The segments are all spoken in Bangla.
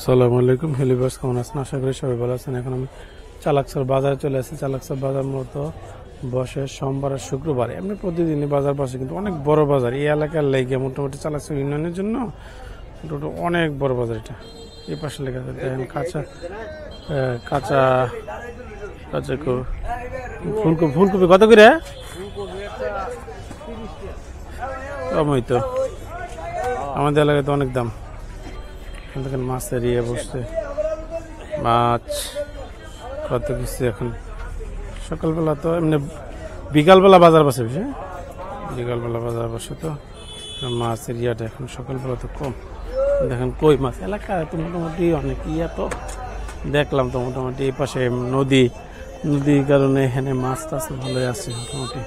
আসসালামু আলাইকুম হেলিবাস, কেমন আছেন? আশা করি সবাই ভালো আছেন। এখন আমি চালাকসার বাজারে চলে আসছি। চালাকসার বাজার মূলত বসে সোমবার আর শুক্রবার। এমনি প্রতিদিনই বাজার বসে, কিন্তু অনেক বড় বাজার এই এলাকার লেগে। মোটামুটি চালাকসা ইউনিয়নের জন্য অনেক বড় বাজার এটা। এই পাশে লেগে আছে দেখেন কাঁচা কাঁচা কাঁচা ফুলকপি কত করে? কমই তো, আমাদের এলাকায় তো অনেক দাম। দেখেন মাছের ইয়ে বসছে, মাছ কত কিছু। এখন সকালবেলা তো এমনি বিকালবেলা বাজার বসে, বিকালবেলা বাজার বসে তো মাছের ইয়াটা এখন সকালবেলা তো কম। দেখেন কই মাছ এলাকায় তো মোটামুটি অনেক ইয়া তো দেখলাম তো মোটামুটি। এই পাশে নদীর কারণে এখানে মাছ টাছ ভালোই আছে মোটামুটি।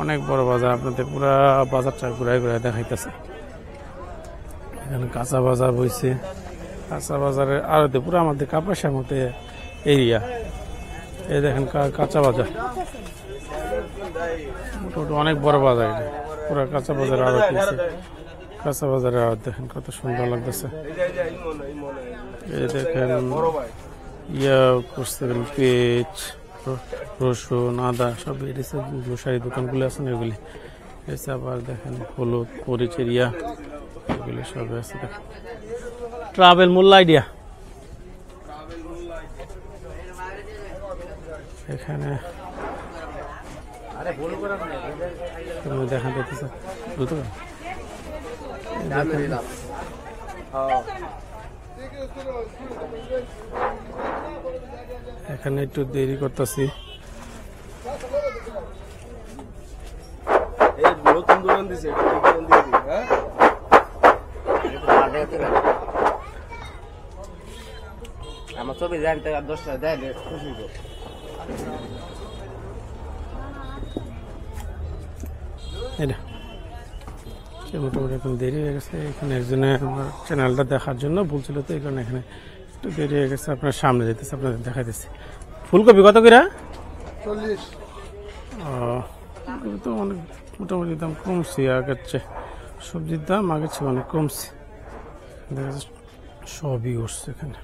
অনেক বড় বাজার, আপনাদের পুরা বাজারটা ঘুরাই ঘুরাই দেখাইতেছে। এখানে কাঁচা বাজার বইছে, কাঁচা বাজারের আড়তে পুরো আমাদের কাপাসার মতো এরিয়া। এই দেখেন কাঁচা বাজার, মোটামুটি অনেক বড় বাজার এটা। পুরো কাঁচা বাজার আড়ত দিচ্ছে, কাঁচা বাজারের আড়ত দেখেন কত সুন্দর লাগতেছে। এই দেখেন ইয়া করছে পেঁয়াজ, রসুন, আদা সব এসে গ্রোসারি দোকানগুলো আছে না এগুলি এসে। আবার দেখেন হলুদ মরিচের ইয়া এগুলি সব আছে। দেখেন ট্রাভেল মূল্য আইডিয়া এখানে দেখা যাচ্ছে। এখানে একটু দেরি করতেছি। আমার ছবি দেন 10টা দেন খুশি তো। মোটামুটি এখন দেরি হয়ে গেছে। এখানে একজনে আমার চ্যানেলটা দেখার জন্য বলছিল, তো এই কারণে এখানে একটু দেরি হয়ে গেছে। আপনার সামনে যেতেছে, আপনাদের দেখাইতেছি। ফুলকপি কত করে? 40। ফুলকপি তো অনেক মোটামুটি দাম কমছে আগের চেয়ে। সবজির দাম আগের চেয়ে অনেক কমছে। দেখা যাচ্ছে সবই উঠছে এখানে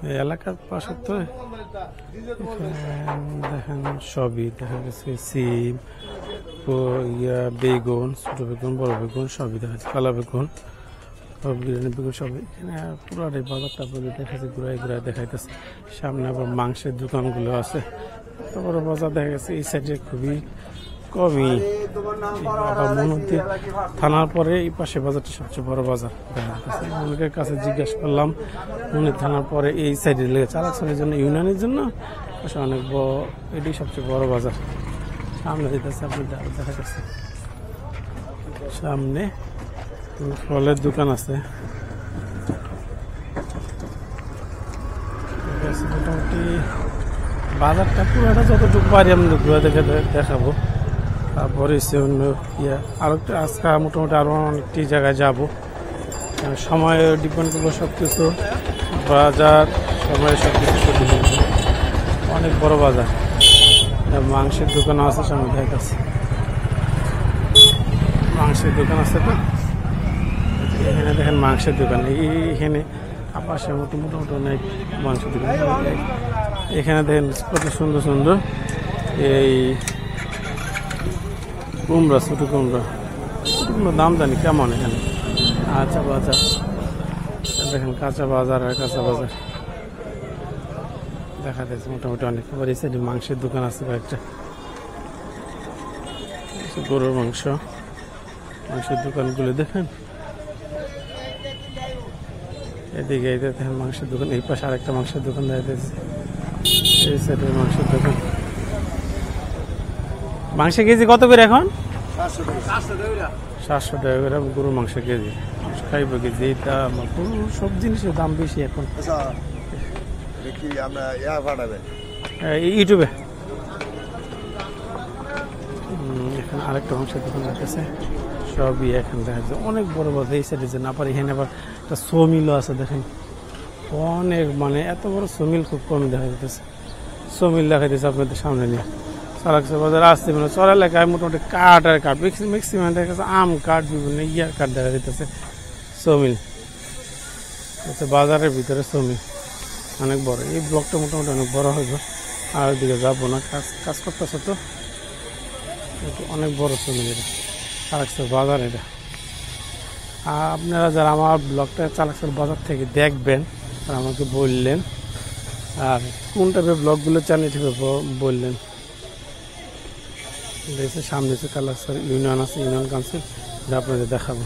এই এলাকার পাশে তো। দেখেন সবই দেখা গেছে, সিম, বেগুন, ছোট বেগুন, বড় বেগুন সবই দেখা যাচ্ছে, কালা বেগুন, বিরিয়ানি বেগুন সবই এখানে। পুরাটাই বাজারটা বলে দেখাচ্ছে, ঘুরাই ঘুরাই দেখাইতেছে। সামনে আবার মাংসের দোকানগুলো আছে। এত বড় বাজার দেখা গেছে এই সাইডে খুবই কমই। মনোহরদী থানার পরে এই পাশে বাজারটা সবচেয়ে বড় বাজার দেখা যাচ্ছে। অনেকের কাছে জিজ্ঞাসা করলাম, মনোহরদী থানার পরে এই সাইডে লেগে চালাকসানের জন্য ইউনিয়নের জন্য অনেক বড়, এটি সবচেয়ে বড় বাজার। সামনে যেতেছে, আপনি দেখা যাচ্ছে সামনে ফলের দোকান আছে। মোটামুটি বাজারটা পুরোটা যতটুকু পারি আমি ঘুরে দেখাবো। তারপরে অন্য ইয়ে আরেকটা আজকে মোটামুটি আরো অনেকটি জায়গায় যাব। সময় ডিপেন্ড করবো সব কিছু, বাজার সময় সব কিছু। অনেক বড় বাজার, মাংসের দোকান আছে সামনে দেখাচ্ছে। মাংসের দোকান আছে তো এখানে, দেখেন মাংসের দোকান এইখানে আপাশে মোটামুটি অনেক মাংসের দোকান। এখানে দেখেন কত সুন্দর সুন্দর এই কুমড়া, ছোট কুমড়া দাম জানি কেমন এখানে। আচ্ছা বাজার দেখেন, কাঁচা বাজার আর কাঁচা বাজার দেখা যাচ্ছে মোটামুটি অনেক। আবার এই সাইডে মাংসের দোকান আছে কয়েকটা, গরুর মাংসের দোকানগুলো দেখেন। এদিকে দেখেন মাংসের দোকান, এই পাশে আরেকটা মাংসের দোকান দেখা যাচ্ছে। এই সাইডে মাংসের দোকান। মাংসের কেজি কত করে এখন? 700 টাকা করে গরুর মাংস কেজি। খাইব কেজি এটা সব জিনিসের দাম বেশি এখন। ইউটিউবে এখানে আরেকটা মাংসের দোকান আছে, সবই এখানে দেখা যাচ্ছে। অনেক বড় বড় এই সাইডে যে না পারে, এখানে আবার একটা সমিলও আছে দেখেন। অনেক মানে এত বড় সমিল খুব কমই দেখা যাচ্ছে। সমিল দেখা যাচ্ছে আপনাদের সামনে নিয়ে। চালাকসা বাজার আসছে মানে চর এলাকায় মোটামুটি কাঠ আর কাঠ, ম্যাক্সিমাম দেখা যাচ্ছে আম কাঠ, বিভিন্ন ইয়ার কাঠ দেখা যাইতেছে। সমিল হচ্ছে বাজারের ভিতরে জমি অনেক বড়। এই ব্লকটা মোটামুটি অনেক বড় হইব। আর ওইদিকে যাবো না, কাজ কাজ করতেছে তো, অনেক বড় জমি এটা। চালাকসর বাজার এটা। আর আপনারা যারা আমার ব্লগটা চালাকসর বাজার থেকে দেখবেন আর আমাকে বললেন, আর কোন টাইপের ব্লগগুলো চান এটা বললেন। সামনে চালাকসর ইউনিয়ন আছে, ইউনিয়ন কাউন্সিল, এটা আপনাদের দেখাবো।